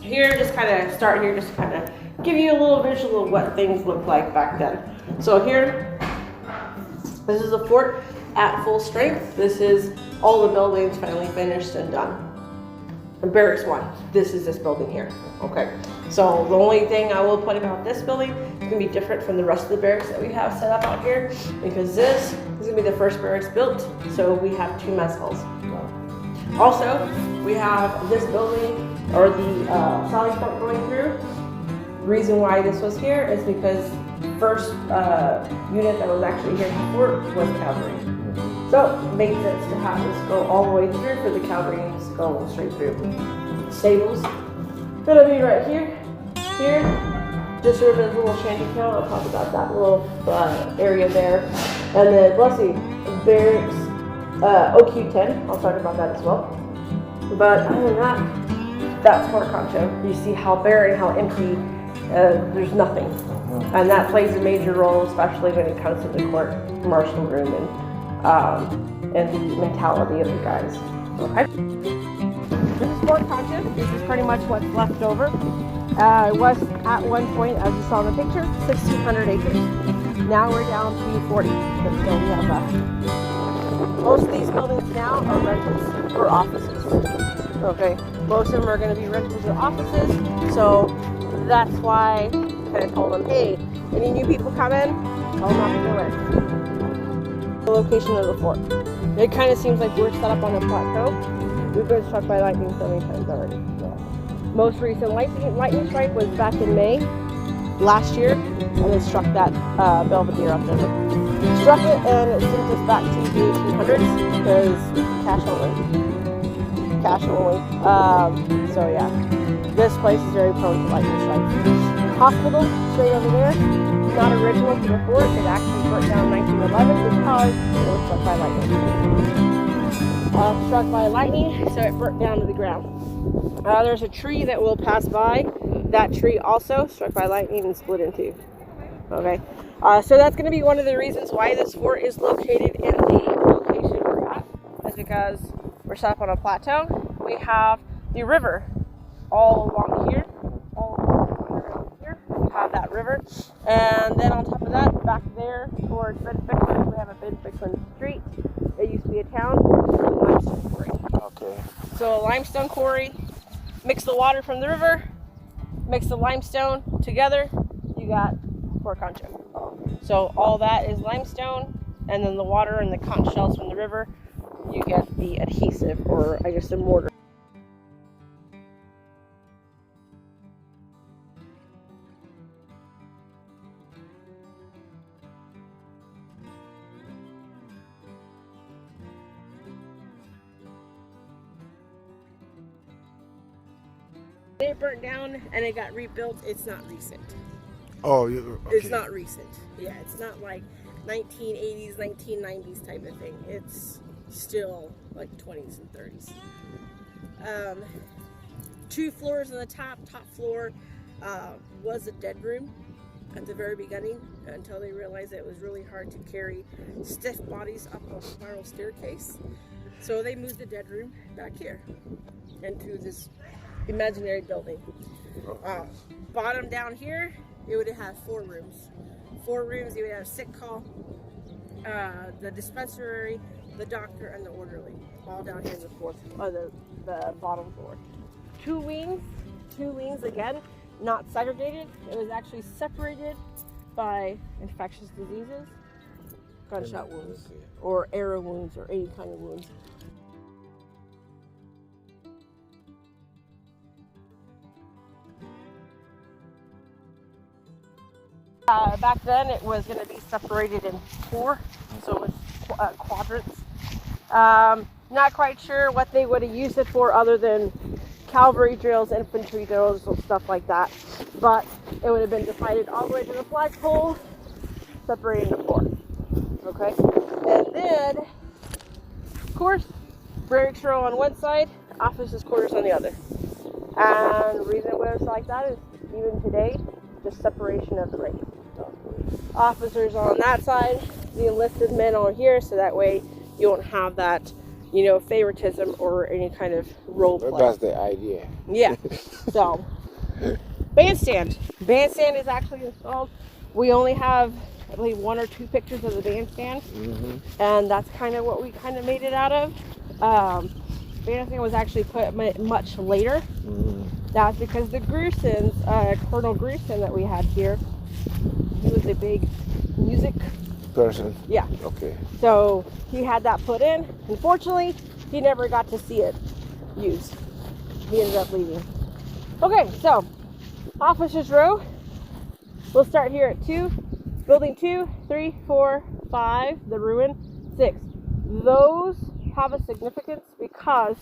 here, just kind of start here, just kind of give you a little visual of what things looked like back then. So here, this is the fort at full strength. This is all the buildings finally finished and done. And Barracks 1, this is this building here, okay? So the only thing I will point about this building is gonna be different from the rest of the barracks that we have set up out here, because this is gonna be the first barracks built, so we have 2 mess halls. Also, we have this building, or the sally port going through. The reason why this was here is because first unit that was actually here before was cavalry. So it made sense to have this go all the way through for the cavalry units to go straight through. Stables gonna be right here, here. Just sort of a little shanty town. I'll talk about that little area there. And then, let's see, barracks OQ10. I'll talk about that as well. But other than that, that's Fort Concho. You see how bare and how empty. There's nothing, and that plays a major role, especially when it comes to the court martial room and the mentality of the guys. Okay. This is Fort Concho. This is pretty much what's left over. It was at one point, as you saw in the picture, 1,600 acres. Now we're down to 40. But still we have left. Most of these buildings now are rentals or offices. Okay. Most of them are going to be rentals or offices. So that's why I kind of told them, hey, any new people come in, tell them not to go in. The location of the fort. It kind of seems like we're set up on a plateau. We've been struck by lightning so many times already. Most recent lightning strike was back in May last year, and it struck that Belvedere up there. Struck it, and it sent us back to the 1800s because cash only. Cash only. So yeah. This place is very prone to lightning strikes. Hospital, straight over there, not original to the fort. It actually burnt down in 1911 because it was struck by lightning. Struck by lightning, so it burnt down to the ground. There's a tree that will pass by. That tree also struck by lightning and split in two. Okay, so that's going to be one of the reasons why this fort is located in the location we're at. Is because we're set up on a plateau. We have the river all along here, we have that river, and then on top of that, back there towards Ben-Fickland, we have a Ben-Fickland street. It used to be a town, limestone quarry. Okay. So a limestone quarry, mix the water from the river, mix the limestone together, you got Fort Concho. So all that is limestone, and then the water and the conch shells from the river, you get the adhesive, or I guess the mortar. It burnt down and it got rebuilt. It's not recent. Oh, okay. It's not recent. Yeah, it's not like 1980s, 1990s type of thing. It's still like 20s and 30s. 2 floors on the top. Top floor was a dead room at the very beginning, until they realized it was really hard to carry stiff bodies up a spiral staircase. So they moved the dead room back here into this imaginary building. Bottom down here, it would have 4 rooms. 4 rooms, you would have sick call, the dispensary, the doctor, and the orderly. All down here in the the bottom floor. 2 wings again, not segregated. It was actually separated by infectious diseases, gunshot wounds, or arrow wounds, or any kind of wounds. Back then it was going to be separated in 4, so it was quadrants. Not quite sure what they would have used it for other than cavalry drills, infantry drills, and stuff like that. But it would have been divided all the way to the flagpole, separated into 4. Okay? And then, of course, barracks row on one side, officers' quarters on the other. And the reason it was like that is, even today, just separation of the ranks. So, officers on that side, the enlisted men on here, so that way you won't have that, favoritism or any kind of role play. That's the idea. Yeah. So Bandstand. Bandstand is actually installed. We only have, I believe, 1 or 2 pictures of the bandstand, and that's kind of what we kind of made it out of. Bandstand was actually put much later. That's because the Grusons, Colonel Gruson that we had here, he was a big music person. Yeah. Okay. So he had that put in. Unfortunately, he never got to see it used. He ended up leaving. Okay, so Officers Row. We'll start here at 2. Building 2, 3, 4, 5, the ruin, 6. Those have a significance because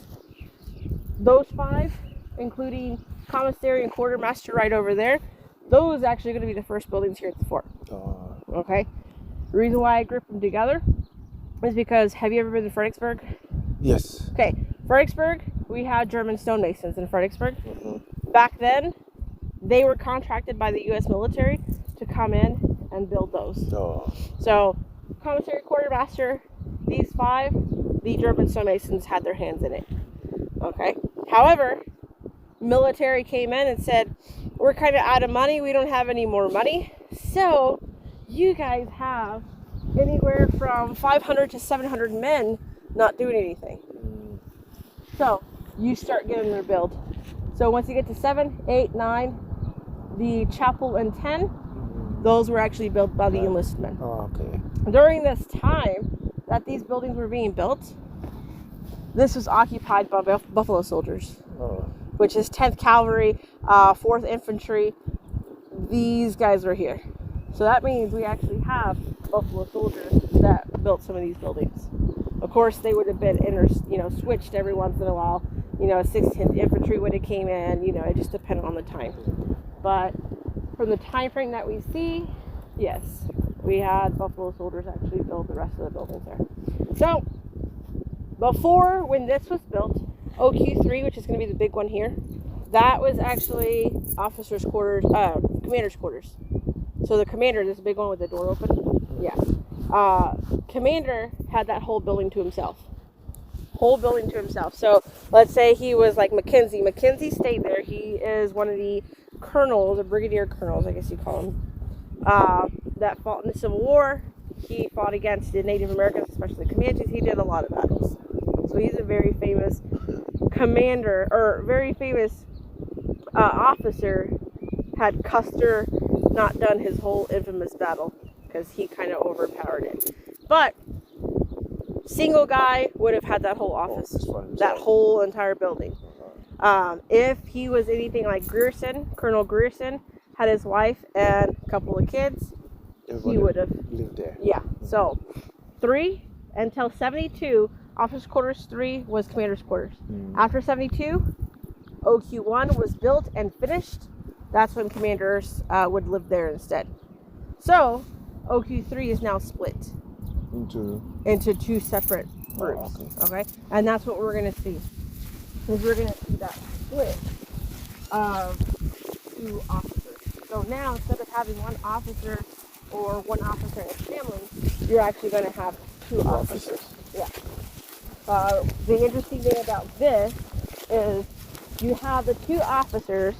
those 5, including commissary and quartermaster right over there, those are actually going to be the first buildings here at the fort. Okay? The reason why I grouped them together is because, have you ever been to Fredericksburg? Yes. Okay, Fredericksburg, we had German stonemasons in Fredericksburg. Back then, they were contracted by the U.S. military to come in and build those. So, commissary, quartermaster, these 5, the German stonemasons had their hands in it. Okay. However, military came in and said, we're kind of out of money. We don't have any more money. So, you guys have anywhere from 500 to 700 men not doing anything. So, you start getting their build. So, once you get to 7, 8, 9, the chapel and 10, those were actually built by the enlisted men. Okay. During this time that these buildings were being built, this was occupied by Buffalo Soldiers, which is 10th Cavalry, 4th Infantry. These guys were here. So that means we actually have Buffalo Soldiers that built some of these buildings. Of course, they would have been switched every once in a while. 16th Infantry would have came in. It just depended on the time. But from the time frame that we see, yes, we had Buffalo Soldiers actually build the rest of the buildings there. So, before, when this was built, OQ3, which is going to be the big one here, that was actually officers' quarters, commander's quarters. So the commander, this big one with the door open, yeah. Commander had that whole building to himself. So let's say he was like Mackenzie. Mackenzie stayed there. He is one of the colonels, or brigadier colonels, I guess you call him, that fought in the Civil War. He fought against the Native Americans, especially the Comanches. He did a lot of battles. So he's a very famous commander, or very famous officer. Had Custer not done his whole infamous battle, because he kind of overpowered it. But single guy would have had that whole office, that whole entire building. If he was anything like Grierson, Colonel Grierson, had his wife and a couple of kids, he would have lived there. Yeah. So 3 until 72, officers' quarters 3 was commander's quarters. After 72, OQ1 was built and finished. That's when commanders would live there instead. So OQ3 is now split into 2 separate groups. Okay, and that's what we're going to see. Is we're going to see that split of 2 officers. So now, instead of having 1 officer or 1 officer and his family, you're actually going to have 2 officers. Yeah. The interesting thing about this is you have the 2 officers,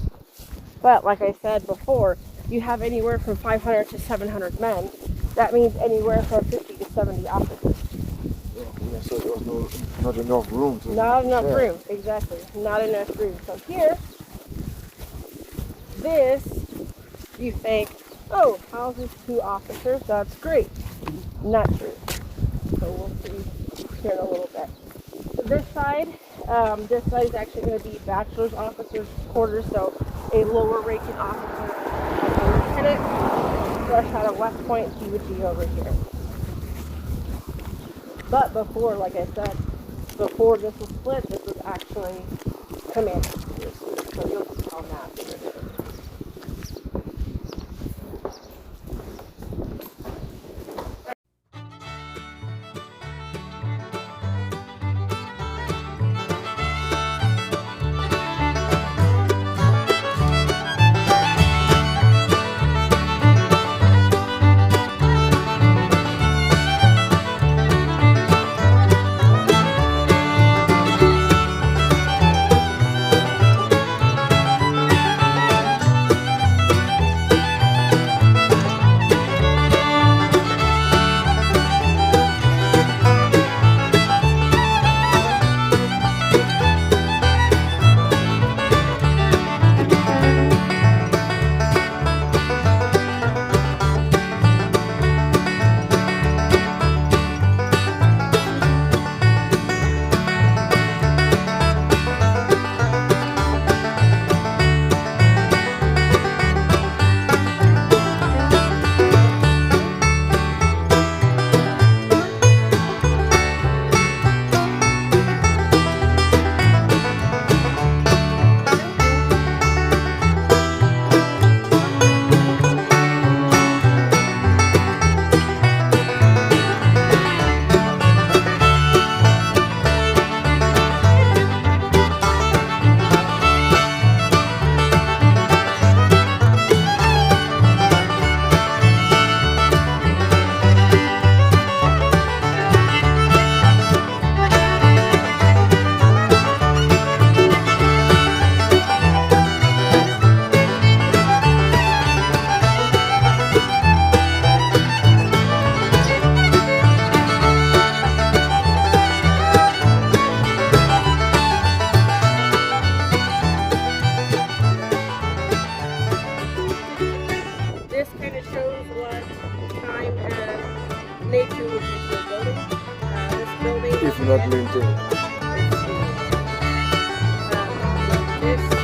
but like I said before, you have anywhere from 500 to 700 men. That means anywhere from 50 to 70 officers. Yeah, so there was not enough room to... Not enough room, exactly. Not enough room. So here, this, you think, oh, houses 2 officers, that's great. Not true. So we'll see here in a little bit. So this side is actually going to be bachelor's officers' quarters, so a lower ranking officer, like a lieutenant, fresh out of West Point, he would be over here. But before, like I said, before this was split, this was actually commander. So you'll see on that. nature would be to a building. This building If not maintained. this